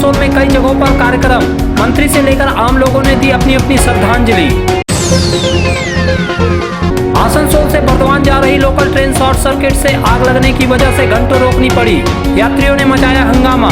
आसनसोल में कई जगहों पर कार्यक्रम, मंत्री से लेकर आम लोगों ने दी अपनी अपनी श्रद्धांजलि। आसनसोल से बर्दवान जा रही लोकल ट्रेन शॉर्ट सर्किट से आग लगने की वजह से घंटों रोकनी पड़ी, यात्रियों ने मचाया हंगामा।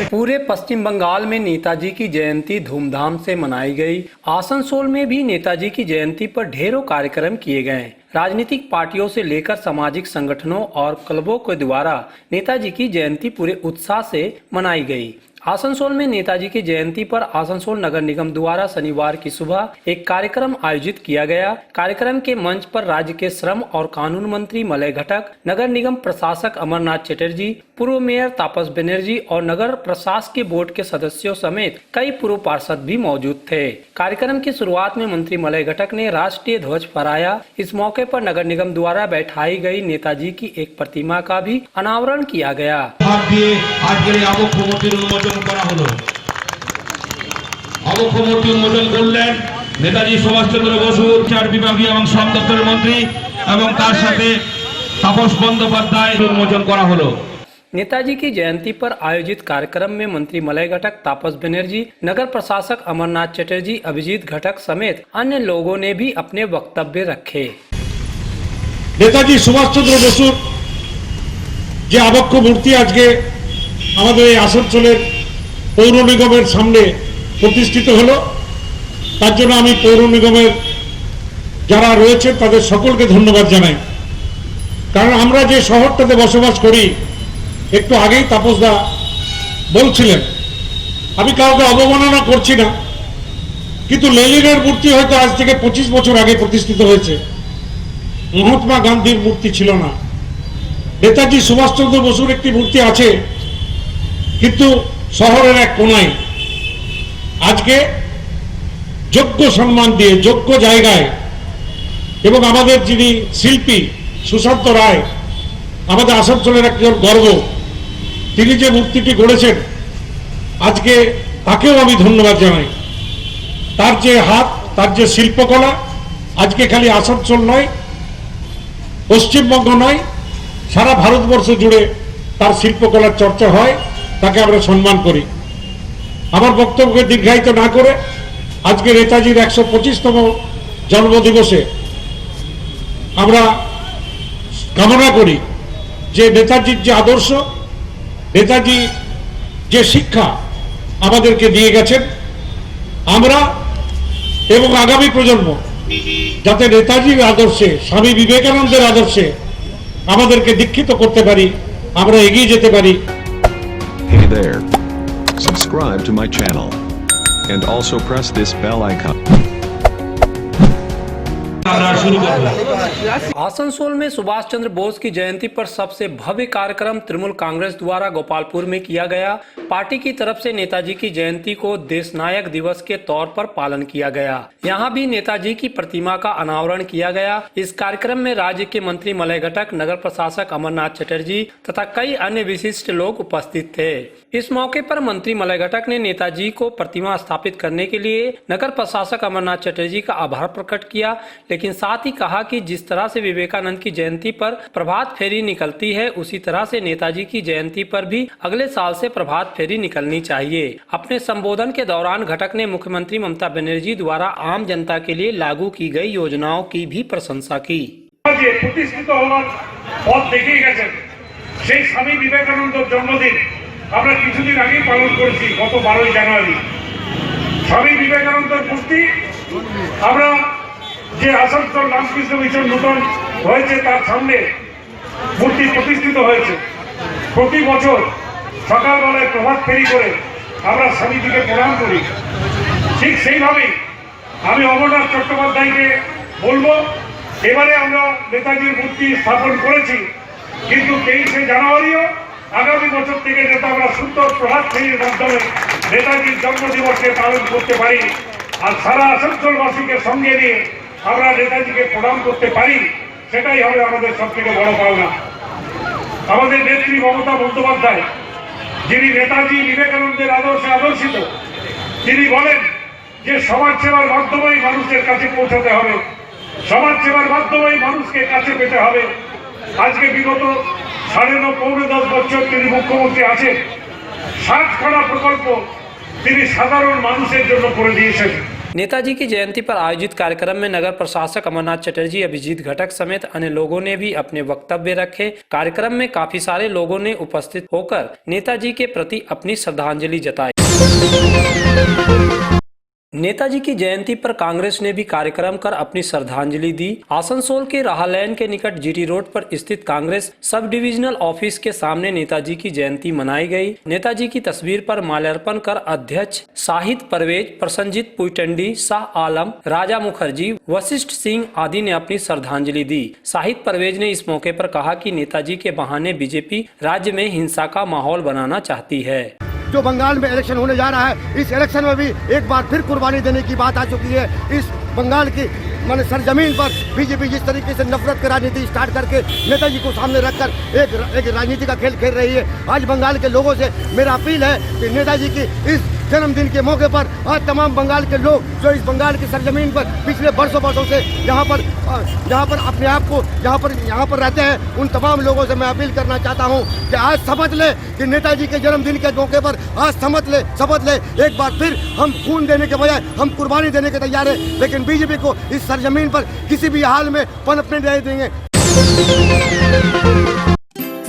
पूरे पश्चिम बंगाल में नेताजी की जयंती धूमधाम से मनाई गई। आसनसोल में भी नेताजी की जयंती पर ढेरों कार्यक्रम किए गए। राजनीतिक पार्टियों से लेकर सामाजिक संगठनों और क्लबों के द्वारा नेताजी की जयंती पूरे उत्साह से मनाई गई। आसनसोल में नेताजी की जयंती पर आसनसोल नगर निगम द्वारा शनिवार की सुबह एक कार्यक्रम आयोजित किया गया। कार्यक्रम के मंच पर राज्य के श्रम और कानून मंत्री मलय घटक, नगर निगम प्रशासक अमरनाथ चटर्जी, पूर्व मेयर तापस बनर्जी और नगर प्रशासकीय बोर्ड के सदस्यों समेत कई पूर्व पार्षद भी मौजूद थे। कार्यक्रम की शुरुआत में मंत्री मलय घटक ने राष्ट्रीय ध्वज फहराया। इस मौके पर नगर निगम द्वारा बैठाई गई नेताजी की एक प्रतिमा का भी अनावरण किया गया। नेताजी सुभाष चंद्र बसु चार विभागीय एवं श्रम दफ्तरेर मंत्री एवं तार साथे तापस बंदोपाध्याय उन्मोचन करा हलो। नेताजी की जयंती पर आयोजित कार्यक्रम में मंत्री मलय घटक, तापस बनर्जी, नगर प्रशासक अमरनाथ चटर्जी, अभिजीत घटक समेत अन्य लोगों ने भी अपने वक्तव्य रखे। नेताजी सुभाष चंद्र बसुर যে আবক্ষ মূর্তি আজকে আমাদের এই আসানসোলের পৌর নিগমের সামনে প্রতিষ্ঠিত হলো, তার জন্য আমি পৌর নিগমের যারা রয়েছে তাদের সকলকে ধন্যবাদ জানাই। কারণ আমরা যে শহরটাতে বসবাস করি, একটু আগেই তাপসদা বলছিলেন, আমি কাউকে অবমাননা করছি না, কিন্তু লেনিনের মূর্তি হয়তো আজ থেকে 25 বছর আগে প্রতিষ্ঠিত হয়েছে, মহাত্মা গান্ধীর মূর্তি ছিল না। নেতাজি সুভাষচন্দ্র বসুর একটি মূর্তি আছে, কিন্তু শহরের এক কোনায়। আজকে যোগ্য সম্মান দিয়ে যোগ্য জায়গায় এবং আমাদের যিনি শিল্পী সুশান্ত রায়, আমাদের আসানসোলের একজন গর্ব, তিনি যে মূর্তিটি গড়েছেন, আজকে তাকেও আমি ধন্যবাদ জানাই। তার যে হাত, তার যে শিল্পকলা, আজকে খালি আসানসোল নয়, পশ্চিমবঙ্গ নয়, সারা ভারতবর্ষ জুড়ে তার শিল্পকলার চর্চা হয়, তাকে আমরা সম্মান করি। আমার বক্তব্যকে দীর্ঘায়িত না করে আজকে নেতাজির 125তম জন্মদিবসে আমরা কামনা করি যে নেতাজির যে আদর্শ, নেতাজি যে শিক্ষা আমাদেরকে দিয়ে গেছেন, আমরা এবং আগামী প্রজন্ম যাতে নেতাজির আদর্শে, স্বামী বিবেকানন্দের আদর্শে আমাদেরকে দীক্ষিত করতে পারি, আমরা এগিয়ে যেতে পারি। Hey there. Subscribe to my channel and also press this bell icon. Asansol में सुभाष चंद्र बोस की जयंती पर सबसे भव्य कार्यक्रम तृणमूल कांग्रेस द्वारा गोपालपुर में किया गया। पार्टी की तरफ से नेताजी की जयंती को देश नायक दिवस के तौर पर पालन किया गया। यहां भी नेताजी की प्रतिमा का अनावरण किया गया। इस कार्यक्रम में राज्य के मंत्री मलय घटक, नगर प्रशासक अमरनाथ चटर्जी तथा कई अन्य विशिष्ट लोग उपस्थित थे। इस मौके पर मंत्री मलय घटक ने नेताजी को प्रतिमा स्थापित करने के लिए नगर प्रशासक अमरनाथ चटर्जी का आभार प्रकट किया, लेकिन साथ ही कहा कि जिस तरह से विवेकानंद की जयंती पर प्रभात फेरी निकलती है, उसी तरह से नेताजी की जयंती पर भी अगले साल से प्रभात फेरी निकलनी चाहिए। अपने संबोधन के दौरान घटक ने मुख्यमंत्री ममता बनर्जी द्वारा आम जनता के लिए लागू की गई योजनाओं की भी प्रशंसा की। स्वामी विवेकानंद जन्मदिन আমরা কিছুদিন আগেই পালন করেছি, গত 12 জানুয়ারি। স্বামী বিবেকানন্দের মূর্তি আমরা যে আসানসোল রামকৃষ্ণ মিশন নূতন হয়েছে তার সামনে মূর্তি প্রতিষ্ঠিত হয়েছে। প্রতি বছর সকালবেলায় প্রভাত ফেরি করে আমরা স্বামীজিকে প্রণাম করি। ঠিক সেইভাবেই আমি অমরনাথ চট্টোপাধ্যায়কে বলবো, এবারে আমরা নেতাজির মূর্তি স্থাপন করেছি, কিন্তু 23শে জানুয়ারিও আগামী বছর থেকে যাতে আমরা সুন্দর প্রভাত ফেরির মাধ্যমে নেতাজির জন্মদিবসকে পালন করতে পারি আর সারা আসানসোলবাসীকে সঙ্গে নিয়ে আমরা নেতাজিকে প্রণাম করতে পারি, সেটাই হবে আমাদের সবথেকে বড় পাওনা। আমাদের নেত্রী মমতা বন্দ্যোপাধ্যায়, যিনি নেতাজি বিবেকানন্দের আদর্শে আদর্শিত, তিনি বলেন যে সমাজ সেবার মাধ্যমেই মানুষের কাছে পৌঁছাতে হবে, সমাজ সেবার মাধ্যমেই মানুষকে কাছে পেতে হবে। আজকে বিগত 9.5 বছর তিনি মুখ্যমন্ত্রী আছেন, 7খানা প্রকল্প তিনি সাধারণ মানুষের জন্য করে দিয়েছেন। नेताजी की जयंती पर आयोजित कार्यक्रम में नगर प्रशासक अमरनाथ चटर्जी, अभिजीत घटक समेत अन्य लोगों ने भी अपने वक्तव्य रखे। कार्यक्रम में काफी सारे लोगों ने उपस्थित होकर नेताजी के प्रति अपनी श्रद्धांजलि जताई। नेताजी की जयंती पर कांग्रेस ने भी कार्यक्रम कर अपनी श्रद्धांजलि दी। आसनसोल के राहालैन के निकट जीटी रोड पर स्थित कांग्रेस सब डिविजनल ऑफिस के सामने नेताजी की जयंती मनाई गई। नेताजी की तस्वीर पर माल्यार्पण कर अध्यक्ष शाहिद परवेज, प्रसन्नजीत पुईटंडी, शाह आलम, राजा मुखर्जी, वशिष्ठ सिंह आदि ने अपनी श्रद्धांजलि दी। शाहिद परवेज ने इस मौके पर कहा कि नेताजी के बहाने बीजेपी राज्य में हिंसा का माहौल बनाना चाहती है। जो बंगाल में इलेक्शन होने जा रहा है, इस इलेक्शन में भी एक बार फिर कुर्बानी देने की बात आ चुकी है। इस बंगाल की माने सरजमीन पर बीजेपी जिस तरीके से नफरत की राजनीति स्टार्ट करके नेताजी को सामने रखकर एक राजनीति का खेल खेल रही है। आज बंगाल के लोगों से मेरा अपील है कि नेताजी की इस जन्मदिन के मौके पर आज तमाम बंगाल के लोग जो इस बंगाल की सरजमीन पर पिछले बरसों से यहाँ पर अपने आप को यहाँ पर रहते हैं, उन तमाम लोगों से मैं अपील करना चाहता हूँ कि आज समझ ले कि नेताजी के जन्मदिन के मौके पर आज शपथ ले एक बार फिर हम खून देने के बजाय हम कुर्बानी देने के तैयार है, लेकिन बीजेपी को इस सरजमीन पर किसी भी हाल में पनपने नहीं देंगे।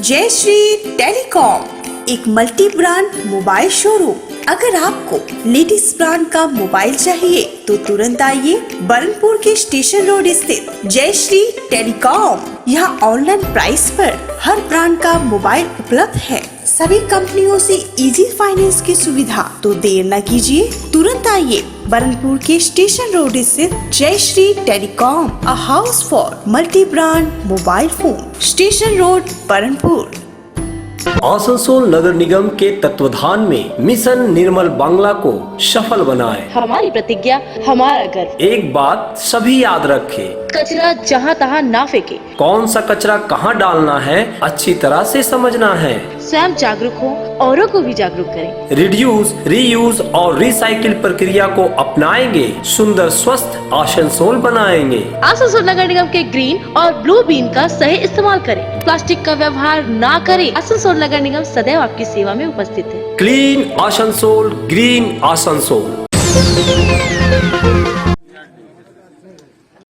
जय श्री टेलीकॉम, एक मल्टी ब्रांड मोबाइल शोरूम। अगर आपको लेटेस्ट ब्रांड का मोबाइल चाहिए तो तुरंत आइए बरनपुर के स्टेशन रोड स्थित जय श्री टेलीकॉम। यहाँ ऑनलाइन प्राइस पर हर ब्रांड का मोबाइल उपलब्ध है। सभी कंपनियों से इजी फाइनेंस की सुविधा। तो देर न कीजिए, तुरंत आइए बरनपुर के स्टेशन रोड स्थित Jai Shri telecom, a house for multi brand mobile phone, station road Barnpur. Asansol नगर निगम के तत्वाधान में मिशन निर्मल बांग्ला को सफल बनाएं। हमारी प्रतिज्ञा, हमारा गर्व। एक बात सभी याद रखें, कचरा जहाँ तहाँ ना फेंके। कौन सा कचरा कहाँ डालना है अच्छी तरह से समझना है। स्वयं जागरूक हो, औरों को भी जागरूक करें। रिड्यूस, रीयूज और रिसाइकिल प्रक्रिया को अपनाएंगे, सुंदर स्वस्थ आसनसोल बनाएंगे। आसनसोल नगर निगम के ग्रीन और ब्लू बीन का सही इस्तेमाल करें। प्लास्टिक का व्यवहार ना करें। आसनसोल नगर निगम सदैव आपकी सेवा में उपस्थित है। Clean Asansol, green Asansol.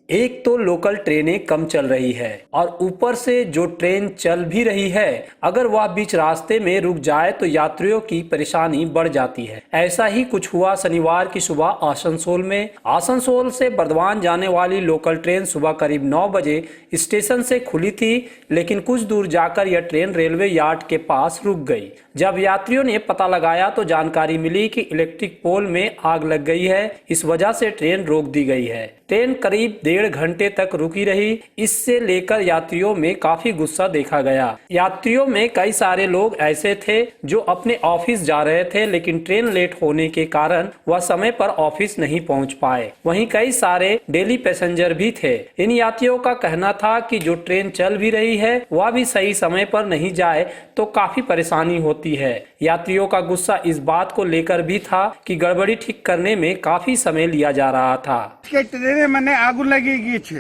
एक तो लोकल ट्रेनें कम चल रही है और ऊपर से जो ट्रेन चल भी रही है, अगर वह बीच रास्ते में रुक जाए तो यात्रियों की परेशानी बढ़ जाती है। ऐसा ही कुछ हुआ शनिवार की सुबह आसनसोल में। आसनसोल से बर्दवान जाने वाली लोकल ट्रेन सुबह करीब 9 बजे स्टेशन से खुली थी, लेकिन कुछ दूर जाकर यह ट्रेन रेलवे यार्ड के पास रुक गई। जब यात्रियों ने पता लगाया तो जानकारी मिली कि इलेक्ट्रिक पोल में आग लग गई है, इस वजह से ट्रेन रोक दी गई है। ट्रेन करीब 1.5 घंटे तक रुकी रही। इससे लेकर यात्रियों में काफी गुस्सा देखा गया। यात्रियों में कई सारे लोग ऐसे थे जो अपने ऑफिस जा रहे थे, लेकिन ट्रेन लेट होने के कारण वह समय पर ऑफिस नहीं पहुंच पाए। वहीं कई सारे डेली पैसेंजर भी थे। इन यात्रियों का कहना था कि जो ट्रेन चल भी रही है वह भी सही समय पर नहीं जाए तो काफी परेशानी होती है। यात्रियों का गुस्सा इस बात को लेकर भी था कि गड़बड़ी ठीक करने में काफी समय लिया जा रहा था। ট্রেনে মানে আগুন লাগিয়ে গিয়েছে,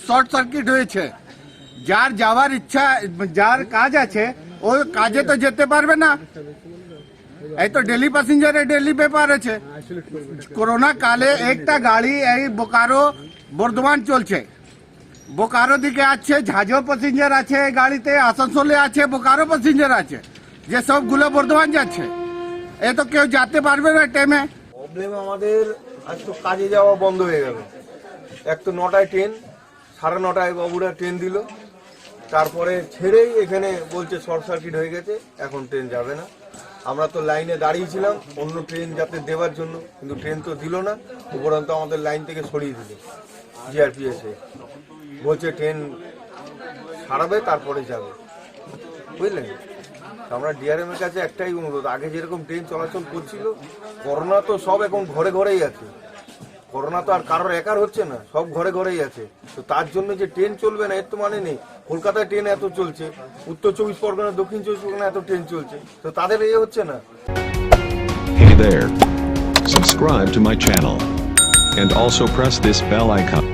শর্ট সার্কিট হয়েছে। যার যাওয়ার ইচ্ছা, যার কাজ আছে ওই কাজে তো যেতে পারবে না। এই তো ডেলি প্যাসেঞ্জারের ডেলি ব্যাপার আছে। করোনা কালে একটা গাড়ি এই বোকারো বর্ধমান চলছে, বোকারো দিকে আছে, ঝাঁঝো প্যাসেঞ্জার আছে গাড়িতে, আসানসোলে আছে বোকারো প্যাসেঞ্জার আছে, যে সবগুলো বর্ধমান যাচ্ছে। এ তো কেউ যেতে পারবে না টাইমে। প্রবলেম আমাদের আজ তো কাজে যাওয়া বন্ধ হয়ে গেল। এক তো 9টায় ট্রেন, 9:30 বাবুরা ট্রেন দিল, তারপরে ছেড়েই এখানে বলছে শর্ট সার্কিট হয়ে গেছে, এখন ট্রেন যাবে না। আমরা তো লাইনে দাঁড়িয়েছিলাম অন্য ট্রেন যাতে দেওয়ার জন্য, কিন্তু ট্রেন তো দিল না, উপরন্ত আমাদের লাইন থেকে সরিয়ে দিল জিআরপিএসে। বলছে ট্রেন ছাড়াবে তারপরে যাবে, বুঝলেন। আমরা ডিআরএম এর কাছে একটাই অনুরোধ, আগে যেরকম ট্রেন চলাচল করছিল, করোনা তো সব এখন ঘরে ঘরেই আছে। করোনা তো আর কারোর একার হচ্ছে না, সব ঘরে ঘরেই আছে। তো তার জন্য যে ট্রেন চলবে না এর তো মানে নেই। কলকাতায় ট্রেন এত চলছে, উত্তর 24 পরগনা, দক্ষিণ 24 পরগনা এত ট্রেন চলছে, তো তাদের এ হচ্ছে না। Hey there. Subscribe to my channel. And also press this bell icon.